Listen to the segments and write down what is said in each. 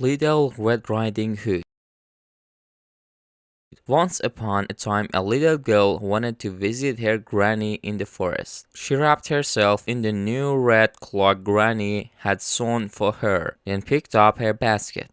Little Red Riding Hood. Once upon a time, a little girl wanted to visit her granny in the forest. She wrapped herself in the new red cloak Granny had sewn for her, then picked up her basket.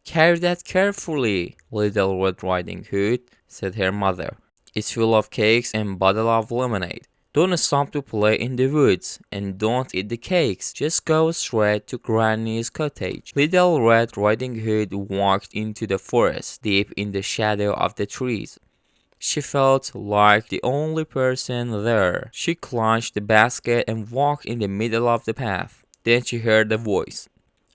"Carry that carefully, Little Red Riding Hood," said her mother. "It's full of cakes and bottle of lemonade. Don't stop to play in the woods, and don't eat the cakes. Just go straight to Granny's cottage." Little Red Riding Hood walked into the forest, deep in the shadow of the trees. She felt like the only person there. She clutched the basket and walked in the middle of the path. Then she heard a voice.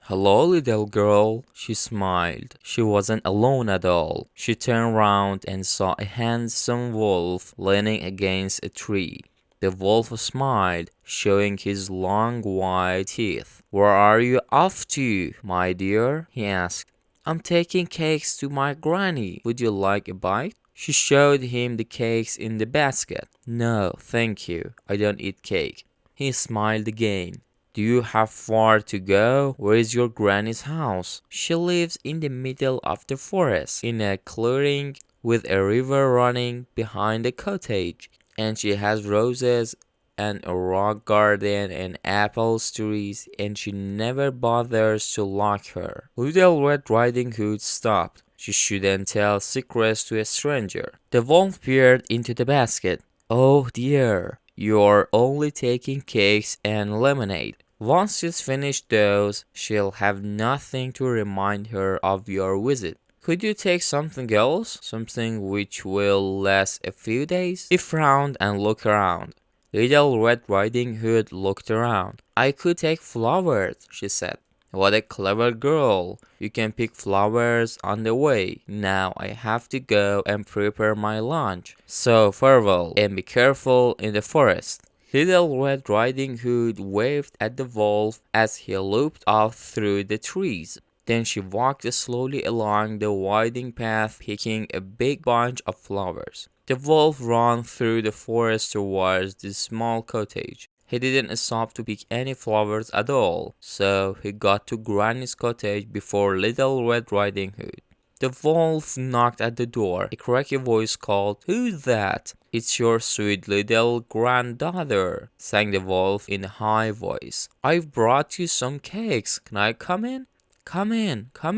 "Hello, little girl," she smiled. She wasn't alone at all. She turned round and saw a handsome wolf leaning against a tree. The wolf smiled, showing his long white teeth. "Where are you off to, my dear?" he asked. "I'm taking cakes to my granny. Would you like a bite?" She showed him the cakes in the basket. "No, thank you. I don't eat cake." He smiled again. "Do you have far to go? Where is your granny's house?" "She lives in the middle of the forest, in a clearing with a river running behind the cottage. And she has roses and a rock garden and apple trees, and she never bothers to lock her." Little Red Riding Hood stopped. She shouldn't tell secrets to a stranger. The wolf peered into the basket. "Oh dear, you're only taking cakes and lemonade. Once she's finished those, she'll have nothing to remind her of your visit. Could you take something else? Something which will last a few days?" He frowned and looked around. Little Red Riding Hood looked around. "I could take flowers," she said. "What a clever girl. You can pick flowers on the way. Now I have to go and prepare my lunch. So farewell, and be careful in the forest." Little Red Riding Hood waved at the wolf as he looped off through the trees. Then she walked slowly along the winding path, picking a big bunch of flowers. The wolf ran through the forest towards the small cottage. He didn't stop to pick any flowers at all, so he got to Granny's cottage before Little Red Riding Hood. The wolf knocked at the door. A cracky voice called, "Who's that?" "It's your sweet little granddaughter," sang the wolf in a high voice. "I've brought you some cakes. Can I come in?" Come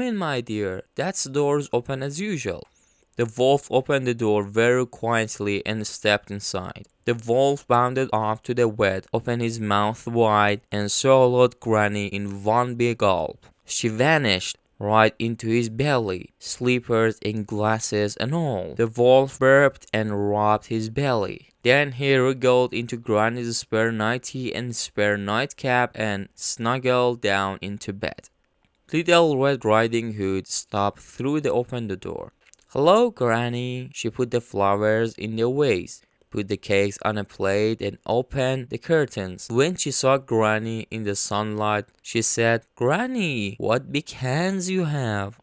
in, my dear. That's the door's open as usual." The wolf opened the door very quietly and stepped inside. The wolf bounded up to the bed, opened his mouth wide, and swallowed Granny in one big gulp. She vanished right into his belly, slippers and glasses and all. The wolf burped and rubbed his belly. Then he wriggled into Granny's spare nightie and spare nightcap and snuggled down into bed. Little Red Riding Hood stopped through the open door. "Hello, Granny." She put the flowers in the vase, put the cakes on a plate, and opened the curtains. When she saw Granny in the sunlight, she said, "Granny, what big hands you have."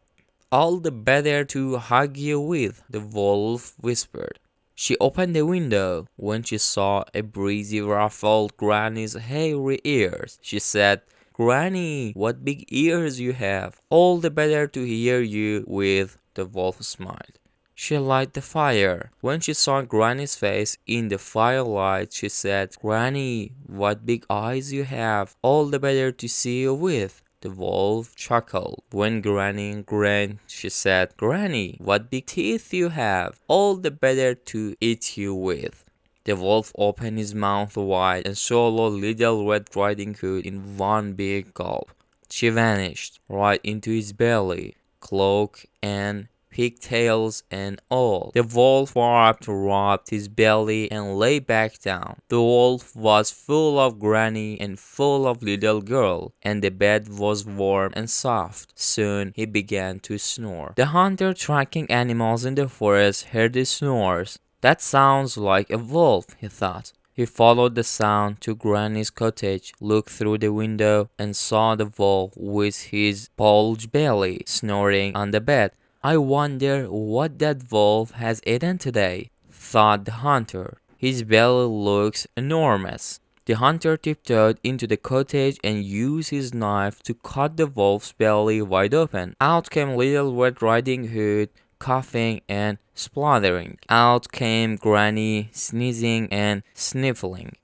"All the better to hug you with," the wolf whispered. She opened the window. When she saw a breeze ruffled Granny's hairy ears, she said, "Granny, what big ears you have. All the better to hear you with," the wolf smiled. She lighted the fire. When she saw Granny's face in the firelight, she said, "Granny, what big eyes you have. All the better to see you with." The wolf chuckled. When Granny grinned, she said, "Granny, what big teeth you have. All the better to eat you with." The wolf opened his mouth wide and swallowed Little Red Riding Hood in one big gulp. She vanished right into his belly, cloak and pigtails and all. The wolf rubbed his belly and lay back down. The wolf was full of Granny and full of little girl, and the bed was warm and soft. Soon he began to snore. The hunter tracking animals in the forest heard the snores. "That sounds like a wolf," he thought. He followed the sound to Granny's cottage, looked through the window, and saw the wolf with his bulged belly snoring on the bed. "I wonder what that wolf has eaten today," thought the hunter. "His belly looks enormous." The hunter tiptoed into the cottage and used his knife to cut the wolf's belly wide open. Out came Little Red Riding Hood, coughing and spluttering. Out came Granny, sneezing and sniffling.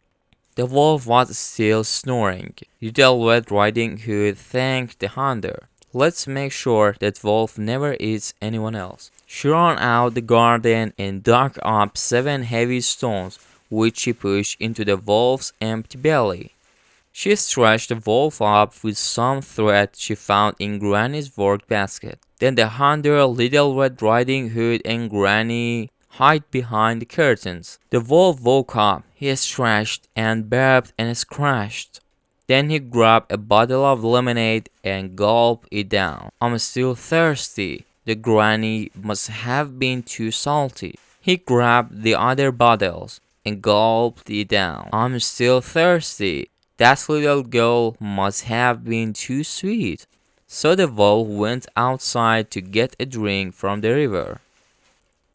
The wolf was still snoring. Little Red Riding Hood thanked the hunter. Let's make sure that wolf never eats anyone else. She ran out the garden and dug up 7 heavy stones, which she pushed into the wolf's empty belly. She stretched the wolf up with some thread she found in Granny's work basket. Then the hunter, Little Red Riding Hood, and Granny hid behind the curtains. The wolf woke up. He stretched and barked and scratched. Then he grabbed a bottle of lemonade and gulped it down. I'm still thirsty. The granny must have been too salty. He grabbed the other bottles and gulped it down. I'm still thirsty. That little girl must have been too sweet. So the wolf went outside to get a drink from the river.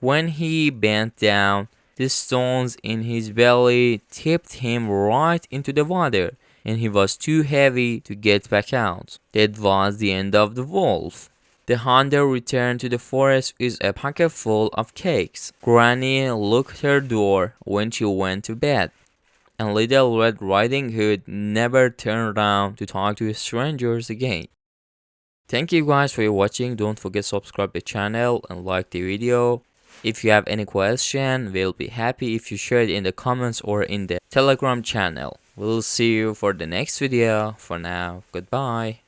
When he bent down, the stones in his belly tipped him right into the water, and he was too heavy to get back out. That was the end of the wolf. The hunter returned to the forest with a pocket full of cakes. Granny locked her door when she went to bed, and Little Red Riding Hood never turned around to talk to strangers again. Thank you guys for watching. Don't forget to subscribe the channel and like the video. If you have any question, we'll be happy if you share it in the comments or in the Telegram channel. We'll see you for the next video. For now, goodbye.